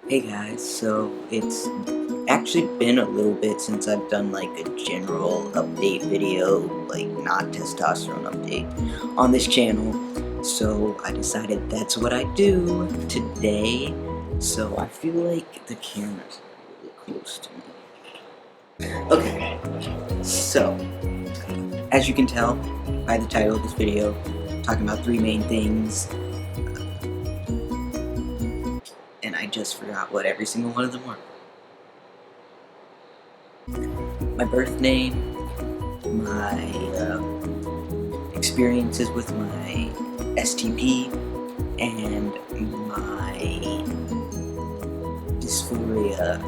Hey guys, so it's actually been a little bit since I've done like a general update video, like not testosterone update, on this channel. So I decided that's what I do today. So I feel like the camera's really close to me. Okay, so as you can tell by the title of this video, I'm talking about three main things. And I just forgot what every single one of them were. My birth name, my experiences with my STP, and my dysphoria.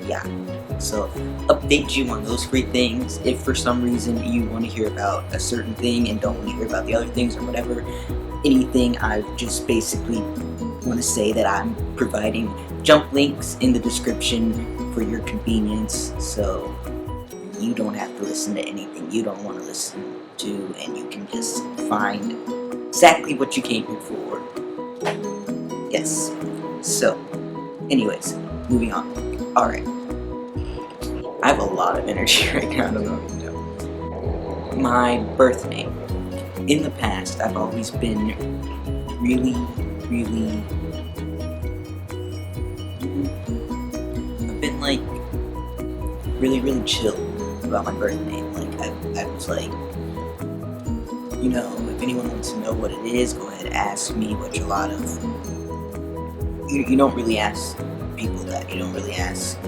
Yeah, so update you on those three things. If for some reason you want to hear about a certain thing and don't want to hear about the other things or whatever, anything, I just basically want to say that I'm providing jump links in the description for your convenience, so you don't have to listen to anything you don't want to listen to, and you can just find exactly what you came here for. Yes. So, anyways, moving on. Alright. I have a lot of energy right now, I don't know if you know. My birth name. In the past, I've always been really I've been like really chill about my birth name. Like I was like, you know, if anyone wants to know what it is, go ahead and ask me, which a lot of you don't really ask people that. You don't really ask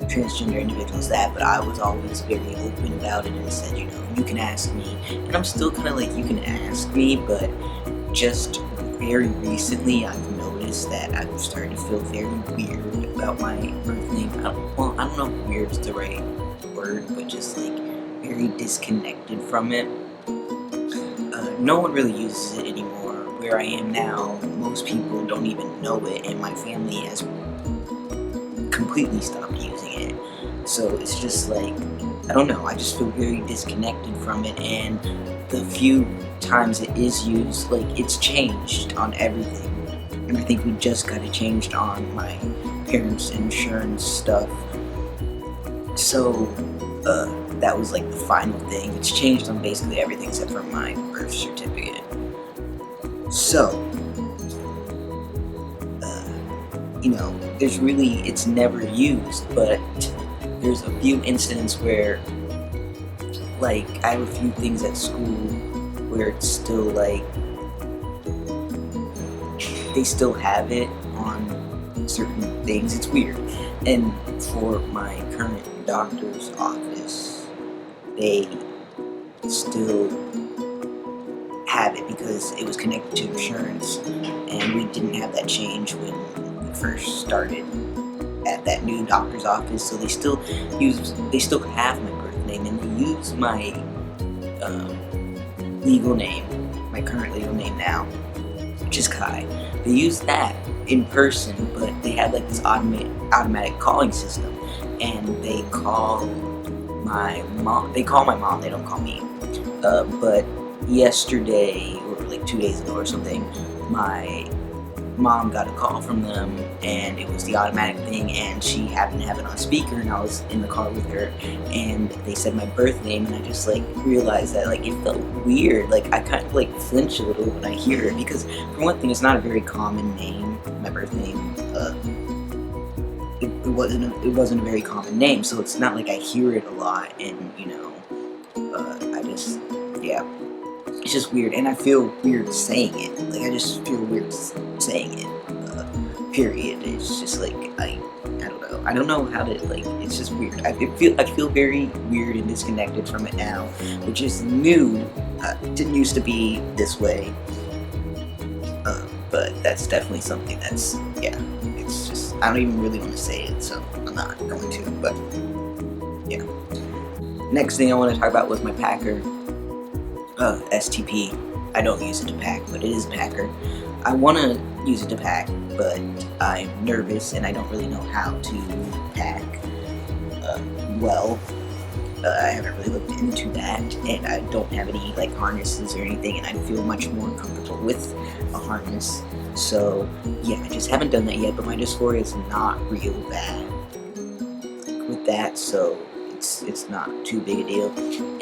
transgender individuals that, but I was always very open about it and said, you know, you can ask me. And I'm still kind of like, you can ask me, but just very recently I've noticed that I'm starting to feel very weird about my birth name. I don't know if weird is the right word, but just like very disconnected from it. No one really uses it anymore. Where I am now, most people don't even know it, and my family has completely stopped using it. So it's just like, I don't know, I just feel very disconnected from it, and the few times it is used, like, it's changed on everything. And I think we just got it changed on my parents' insurance stuff. So, that was like the final thing. It's changed on basically everything except for my birth certificate. So, you know, it's never used, but there's a few incidents where, like, I have a few things at school where it's still like, they still have it on certain things. It's weird. And for my current doctor's office, they still have it because it was connected to insurance, and we didn't have that change when we first started at that new doctor's office. So they still have my birth name, and they use my legal name, my current legal name now, which is Kai. They use that in person, but they had like this automatic calling system, and they call my mom. They call my mom. They don't call me. But yesterday, or like 2 days ago or something, my mom got a call from them, and it was the automatic thing, and she happened to have it on speaker, and I was in the car with her, and they said my birth name, and I just like realized that like it felt weird. Like I kind of like flinch a little when I hear it, because for one thing, it's not a very common name. My birth name, it wasn't a very common name, so it's not like I hear it a lot, and you know, yeah. It's just weird, and I feel weird saying it. Like, I just feel weird saying it, period. It's just like, I don't know. I don't know how to, like, it's just weird. I feel very weird and disconnected from it now, which is new. Didn't used to be this way, but that's definitely something that's, yeah, it's just, I don't even really want to say it, so I'm not going to, but, yeah. Next thing I want to talk about was my Packer. STP. I don't use it to pack, but it is a packer. I want to use it to pack, but I'm nervous and I don't really know how to pack well. I haven't really looked into that, and I don't have any like harnesses or anything, and I feel much more comfortable with a harness. So yeah, I just haven't done that yet, but my dysphoria is not real bad with that, so it's not too big a deal.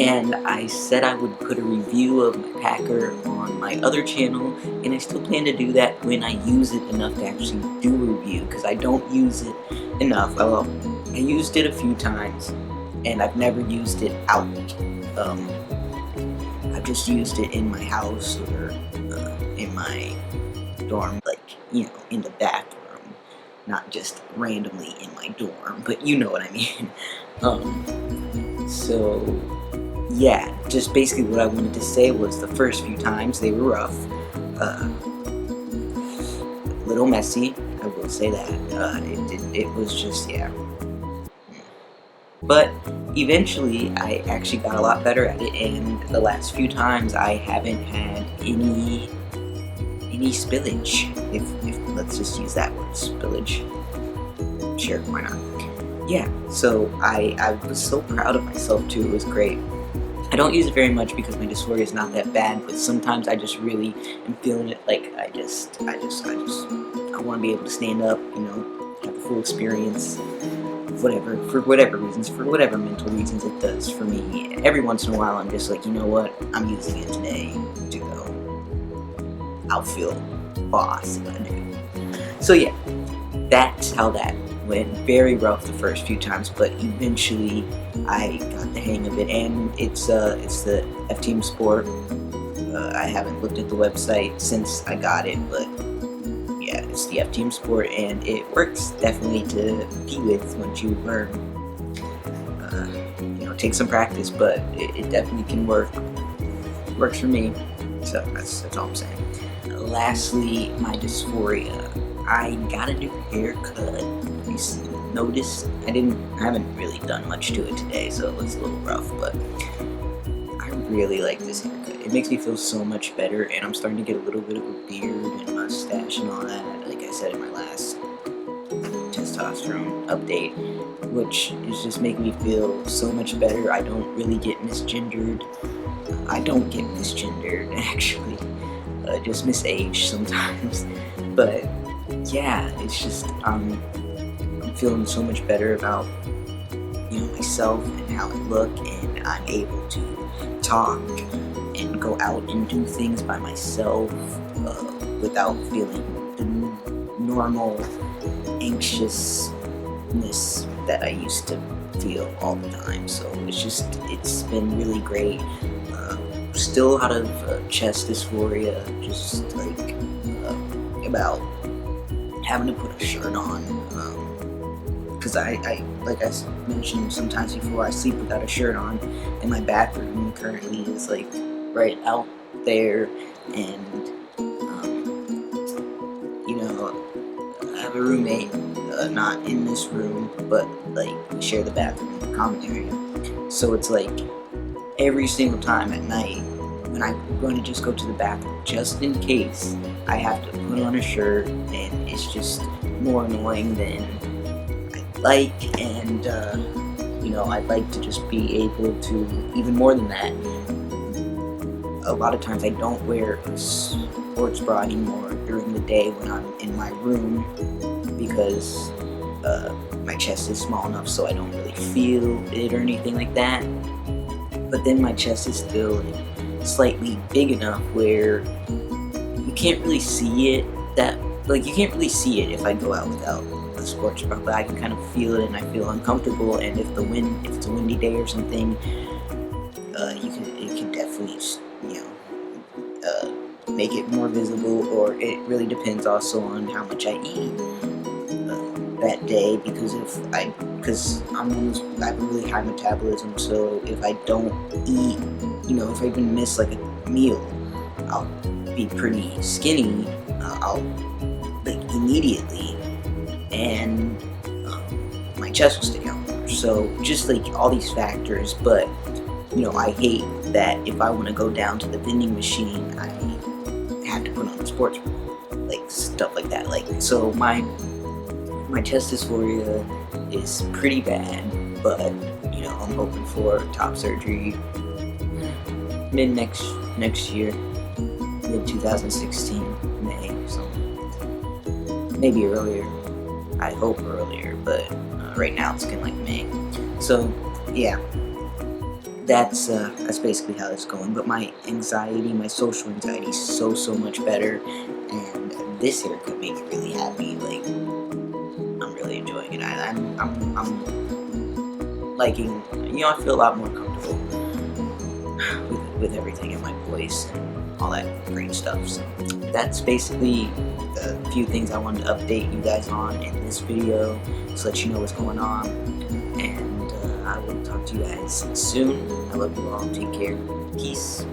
And I said I would put a review of my packer on my other channel, and I still plan to do that when I use it enough to actually do a review, because I don't use it enough. Well, I used it a few times, and I've never used it out. I've just used it in my house or in my dorm, like, you know, in the bathroom, not just randomly in my dorm, but you know what I mean. So yeah, just basically what I wanted to say was the first few times they were rough, a little messy, I will say that. It was just, yeah. But eventually I actually got a lot better at it, and the last few times I haven't had any spillage, if let's just use that word, spillage. Sure, why not? Yeah, so I was so proud of myself too. It was great. I don't use it very much because my dysphoria is not that bad, but sometimes I just really am feeling it. Like I want to be able to stand up, you know, have a full experience, whatever, for whatever reasons, for whatever mental reasons it does for me. Every once in a while I'm just like, you know what, I'm using it today to go. I'll feel boss if I do. So yeah, that's how that went. Very rough the first few times, but eventually I got the hang of it, and it's the FtM sport. I haven't looked at the website since I got it, but yeah, it's the FtM sport, and it works definitely to be with once you learn. You know, take some practice, but it definitely can work. It works for me, so that's all I'm saying. Lastly, my dysphoria. I got a new haircut. You noticed I haven't really done much to it today, so it looks a little rough, but I really like this haircut. It makes me feel so much better, and I'm starting to get a little bit of a beard and mustache and all that, like I said in my last testosterone update, which is just making me feel so much better. I don't really get misgendered. I don't get misgendered, actually. Just misaged sometimes. But yeah, it's just I'm feeling so much better about, you know, myself and how I look, and I'm able to talk and go out and do things by myself without feeling the normal anxiousness that I used to feel all the time. So it's been really great. Still out of chest dysphoria, just like about having to put a shirt on, because I like I mentioned sometimes before, I sleep without a shirt on, and my bathroom currently is like right out there, and you know, I have a roommate, not in this room, but like we share the bathroom, the common area. So it's like every single time at night when I'm going to just go to the bathroom, just in case, I have to put on a shirt, and it's just more annoying than I'd like, and you know, I'd like to just be able to, even more than that, a lot of times I don't wear a sports bra anymore during the day when I'm in my room, because my chest is small enough so I don't really feel it or anything like that. But then my chest is still slightly big enough where you can't really see it, you can't really see it if I go out without a sports bra, but I can kind of feel it, and I feel uncomfortable, and if it's a windy day or something, it can definitely, you know, make it more visible, or it really depends also on how much I eat that day, because I have a really high metabolism, so if I don't eat, you know, if I even miss like a meal, I'll be pretty skinny, I'll like immediately, and my chest will stick out more. So just like all these factors, but you know, I hate that if I want to go down to the vending machine, I have to put on a sports bra, like stuff like that. Like, so my chest dysphoria is pretty bad, but you know, I'm hoping for top surgery mid next year, mid 2016, May, something maybe earlier. I hope earlier, but right now it's kind of like May. So yeah, that's basically how it's going. But my anxiety, my social anxiety, is so much better, and this haircut makes me really happy. Like, I'm really enjoying it. I'm liking. I feel a lot more comfortable with everything in my voice and all that great stuff. So that's basically the few things I wanted to update you guys on in this video, to let you know what's going on. And I will talk to you guys soon. I love you all. Take care. Peace.